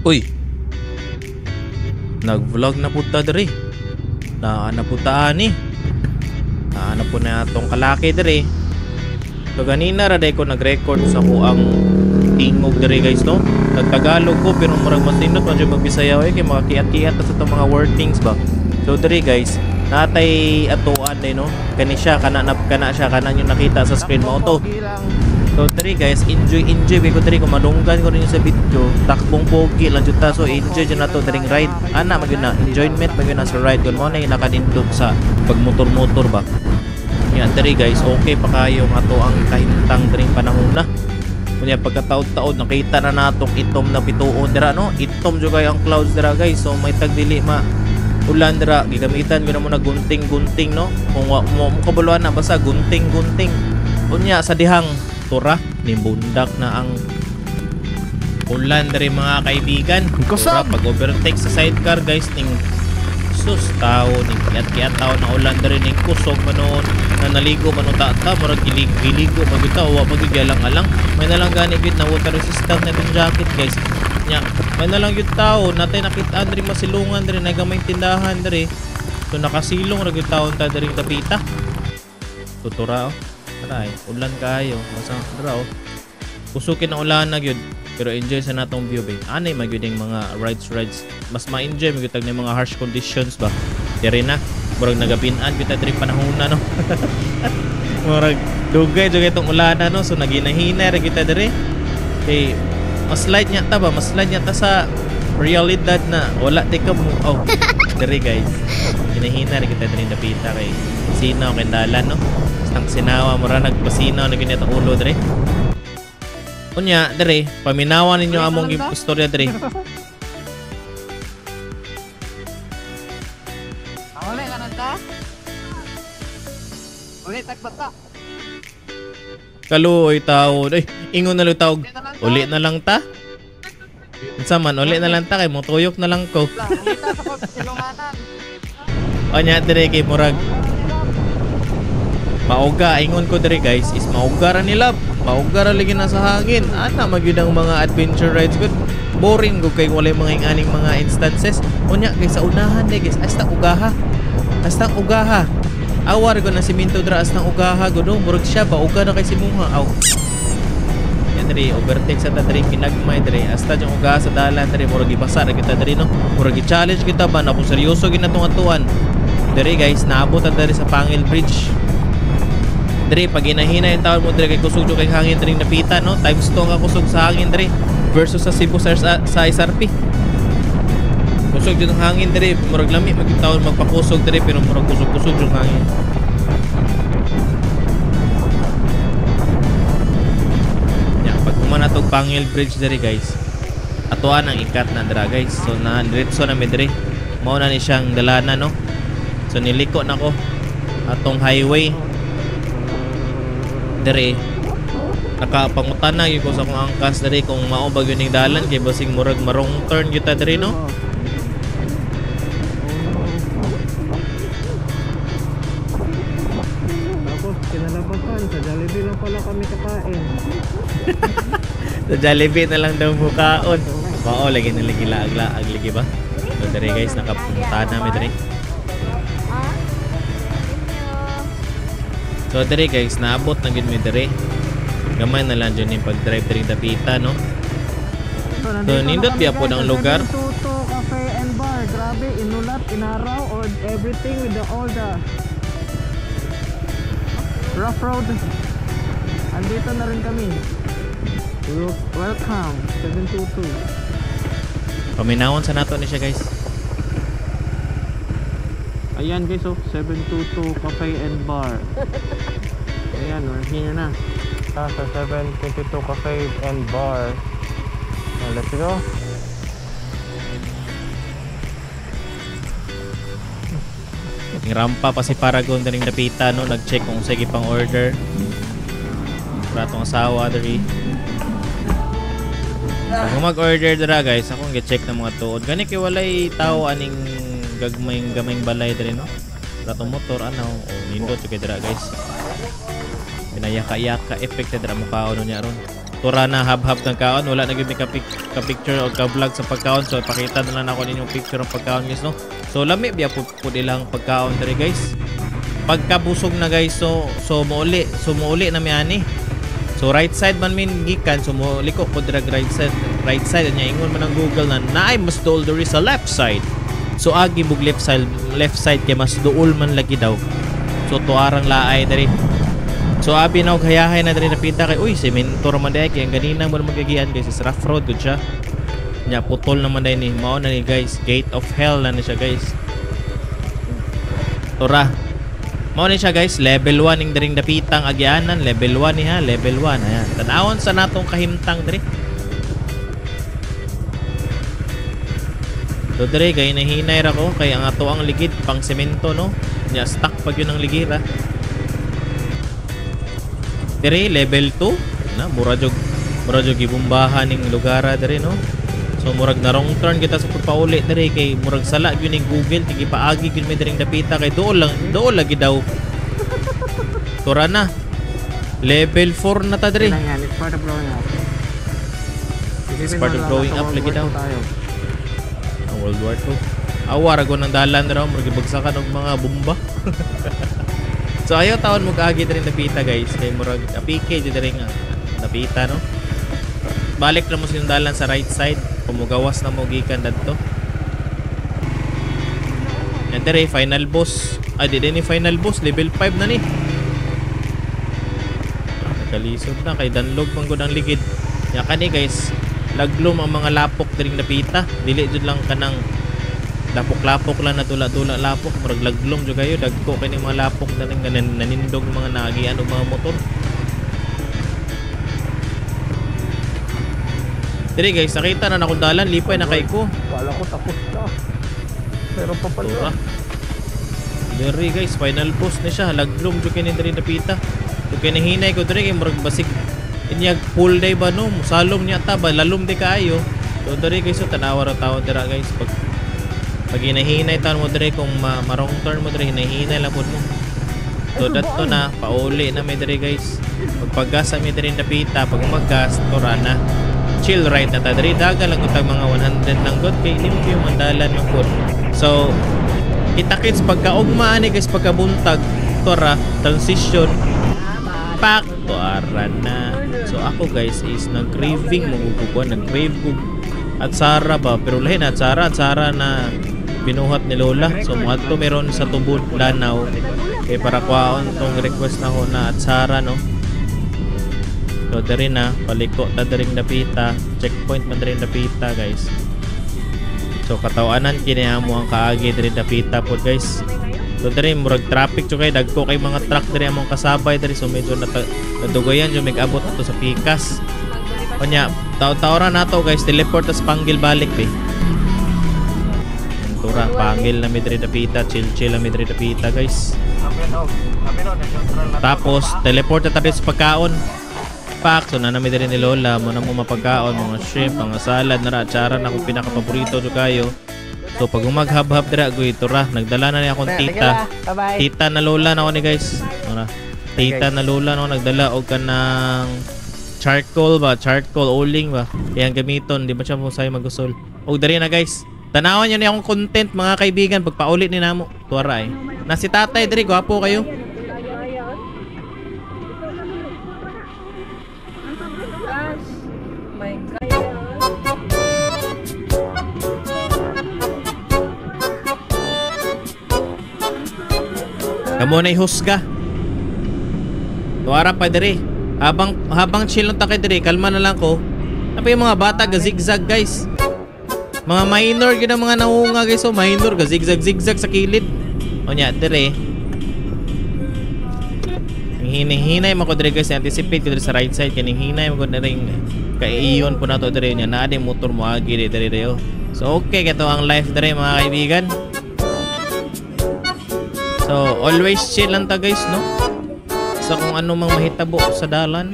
Uy, nag-vlog na punta diri. Na punta ani. Na po na atong kalaki diri. So ganina ra day ko nag-record sa ko ang tingog diri guys no. Nagtagalog ko pero murag masinot man jud magbisaya kay makakiat-kiat sa itong mga wordings ba. So diri guys, natay atuan day no. Kani siya kana siya kana yung nakita sa screen mo to. So diri guys, enjoy ko diri ko madunggan ko rin sa video. Takbong pogi lang jud ta, so enjoy jud nato diring ride. Ana magyud na enjoyment magyud na sa ride kun mo na nakadindot sa pagmotor-motor ba. Yan diri guys, okay pa kayo ato ang kahintang diring panahon na. Kunya pagkataod-taod nakita na natong itom na pituon dira no. Itom jud kay ang clouds dira guys. So may tagdili ma ulan dira gigamitan gyud mo na gunting-gunting no. Kung mo kabuluan na basta gunting-gunting. Unya sa dihang tura nimbundak na ang ulan dari mga kaibigan. Tura pag overtake sa sidecar guys ning sus tao ning kiat tao na ulan dari ning kusog manon na naligo manon ta murag giligo magita wa magigyalang-alang may nalang gani gid na water resistant na itong jacket guys nya may nalang gyud tao natay nakit-an diri masilungan diri na gamay tindahan diri so nakasilong ra gyud taon ta diri tapita tutura aray, ulan kayo. Masa draw. Kusukin ang ulan na gyud. Pero enjoy sa natong view ba. Anay magyuding mga rides. Mas ma-enjoy magyud ng mga harsh conditions ba. Diri na murag nagabinan kita diri panahon na no. Murag dugay jud itong ulan na no. So naginahina ra kita diri. Kay mas light nya ta ba? Mas light nya ta sa realidad na wala tika mo. Oh, diri guys. Ginahina ra kita diri napita kay sinaw kay dalan no. Tang sinawa mura nagpasinaw na ganito ulo dre. Unya dre, paminawan ninyo among istorya dre. Uli ka na ta? Uli tagbata. Kaluoy tao. Ay, ingon na lutawg. Uli na lang ta. Unsa man uli na lang ta kay mo tuyok na lang ko. Unya dre kay murag mauga, ingon ko diri guys is mauga ra nila. Mauga ra lagi na sa hangin. Ana magyud ang mga adventure rides good. Boring gud kay walay mga aning mga instances. Unya kay sa unahan guys, hasta ugaha. Hasta ugaha. Awar ko na siminto dra hasta ugaha gud. Murag siya ba uga na kay simunga. Aw. Yan diri overtake sa ta diri pinagmay diri hasta yung ugaha sa dalan diri murag ibasa ra kita diri no. Murag i-challenge kita ba na kung seryoso gid natong atuan. Diri guys, naabot ta diri sa Pangil Bridge. Dre pag hinahina yung tawon mo dre kay kusog kay hangin dre napita no times 2 ka kusog sa hangin dre versus sa Cebu sa SRP kusog jud ang hangin dre murag lami magtawon magpakusog dre pero murag kusog yung hangin ya pag humana tog Pangil Bridge dre guys atuan ang ikat na dra guys so na diretso na mi dre mao na ni siyang dalana no so niliko na ko atong highway dere nakapangutan na gyud ko sa akong angkas dere kung mao ba gyud ning dalan kay basing murag marong turn gyud ta dere no Tapos kinalabasan sa Jollibee lang pala kami kakain. sa Jollibee na lang daw bukaon mao lagi na lagi laag lagi ba so dere guys nakapunta na mi dere so dere guys naabot na gid mi dere gamay na lang dyan yung pag-drive diri dapita no so nindot biya po ang lugar Tuto Cafe and Bar. Grabe inulat inaraw or everything with all the rough road. Andito na rin kami. Welcome 722. paminawon sa nato ni siya guys Ayan guys, oh, 722 Cafe and Bar. Ayan, we're here na. Sa 722 Cafe and Bar. Now, let's go. yung rampa pa si Paragon daring napita no nag-check kung sige pang order para tong asawa diri kung mag-order dira guys akong gi-check ng mga tuod gani kay walay tao aning gamay balay diri no ratong motor ano o nindot kay dira guys pinayaka-yaka effect dira mo kaon niya ron tura na hab-hab ng kaon. Wala na gyud mi ka-picture o ka-vlog sa pagkaon. So pakita na lang ako ninyong picture ng pagkaon guys no. So lami biya po ilang pagkaon diri guys. Pagkabusog na guys so muuli na mi ani. So right side man min gikan so muuli ko pod drag right side nya ingon man ang Google na naay mas duol diri sa left side. So agi bug left side kay mas duol man lagi daw. So tuarang laay diri. So abi na og hayahay na diri napita kay uy semento man day kay ang ganina mo magagian guys is rough road gud siya. Nya putol naman day ni mao na ni guys gate of hell na ni siya guys. Tura. Mao ni siya guys level 1 ning diring dapitang agyanan level 1 ni ha level 1 ayan. Tan-awon sa natong kahimtang diri. So dire kay nahinay ra ko kay ang ato ang ligid pang semento no. Nya stuck pag yun ang ligira. Dire level 2 na mura jog gibumbahan ning lugar dire no. So murag na wrong turn kita sa pagpauli dire kay murag sala gyud ning Google tigi paagi gyud mi diring dapita kay dool lagi daw. Tura na. Level 4 na ta dire. It's part of growing up. It's part of growing up lagi daw. World War 2. Awara ko ng dalan raw murag gibagsakan og mga bomba. So ayaw taon mo kaagi din napita guys kay murag apike jud diri nga napita no. Balik na mo sa dalan sa right side pumugawas na mo gikan dadto. And dire final boss. Ay di ni final boss level 5 na ni. Nakalisod na kay danlog man gud ang ligid. Nya kani guys laglom ang mga lapok diring napita. Dili jud lang kanang lapok-lapok lang na tula-tula lapok murag laglom jud kayo dagko kay mga lapok na nanindog mga naagian og mga motor. Dire guys nakita na akong dalan lipay na kay ko. Wala ko tapos na. Pero pa pala. Dire guys final boss na siya laglom jud kay ni dire napita. Ug kay nahinay ko dire kay murag basig inyag full day ba no musalom niya ta ba lalom di kaayo. So dire guys so tanawa ra tawo dira guys pag hinahinay taon mo dire kung marong turn mo dire hinahinay lang po mo. So dato na pauli na may dire guys. Pagpaggas mi dire napita pag maggas tora na chill ride na ta dire daga lang utang mga 100 lang god kay limpyo mandalan yung pod. So kita-kits pagkaugma ani guys pagkabuntag tora transition pak tora na. So ako guys is nag-craving mo nag-crave ko at Sara ba pero lahi na at Sara na binuhat ni Lola. So muadto meron sa tubod Lanao kay para kuhaon tong request na ho na at Sara no. So diri na paliko ta diring napita checkpoint man diring napita guys. So katawanan kini amo ang kaagi diring napita pod guys. So diri murag traffic jud kay dagko kay mga truck diri among kasabay diri so medyo nadugoyan jud mig-abot ato sa pikas. Kanya taw-tawra nato guys teleport tas panggil balik be. Tura panggil na midri dapita chill na midri dapita guys. Tapos teleport ta sa pagkaon. Pak so na midri ni Lola mo na mo mapagkaon mga shrimp mga salad na ra atsara na akong pinaka paborito do kayo. So pag umaghab-hab dira goy tura nagdala na ni akong tita na Lola na ako ni guys. Tita na Lola no nagdala og kanang charcoal uling ba iyang gamiton di ba siya mo say magusol. Og diri na guys. Tanawan nyo na akong content mga kaibigan pagpaulit ni namo. Tuwara eh. Na si tatay diri gwapo kayo. Kamo na ihusga. Tuwara pa diri. Habang chill lang ta kay diri kalma na lang ko. Ano pa yung mga bata ga zigzag guys. Mga minor yun ang mga naunga guys. So minor ka zigzag sa kilid. O nya dire hinay mo ko dire guys. Anticipate ko dire sa right side. Kaning hinay mo ko dire kaiyon po na to dire nya. Naade motor mo agi dire dire. So okay kato ang life dire mga kaibigan. So always chill lang ta guys no. Sa kung ano mang mahitabo sa dalan.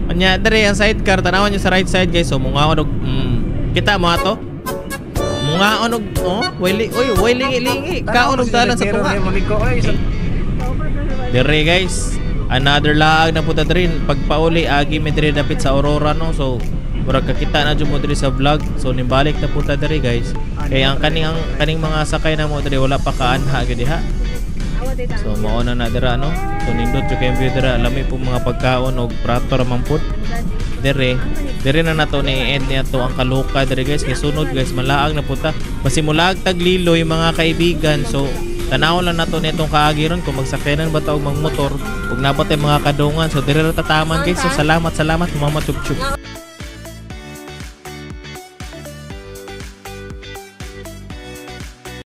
O nya dire ang sidecar. Tanawan nyo sa right side guys. So mga ako kita mo ato? Mga onog, lingi. Kaonog dalan sa tunga. Dire guys. another laag na puta diri pagpauli agi mi diri dapit sa Aurora no. So murag kakita na jud mo diri sa vlog. So nimbalik na puta diri guys. Kaya ang kaning mga sakay na mo diri wala pa kaanha gyud diha. So mao na dira no. So nindot jud kay view dira lami po mga pagkaon og prato ra man pud. Dire na nato ni end niya to ang kaluka diri guys. Kay sunod guys malaag na puta. Masimulag tagliloy mga kaibigan. So tanawon lang nato nitong kaagiron kung magsakyanan ba ta og motor ug nabatay mga kadungan. So dire ra tataman guys. So salamat mga chup-chup.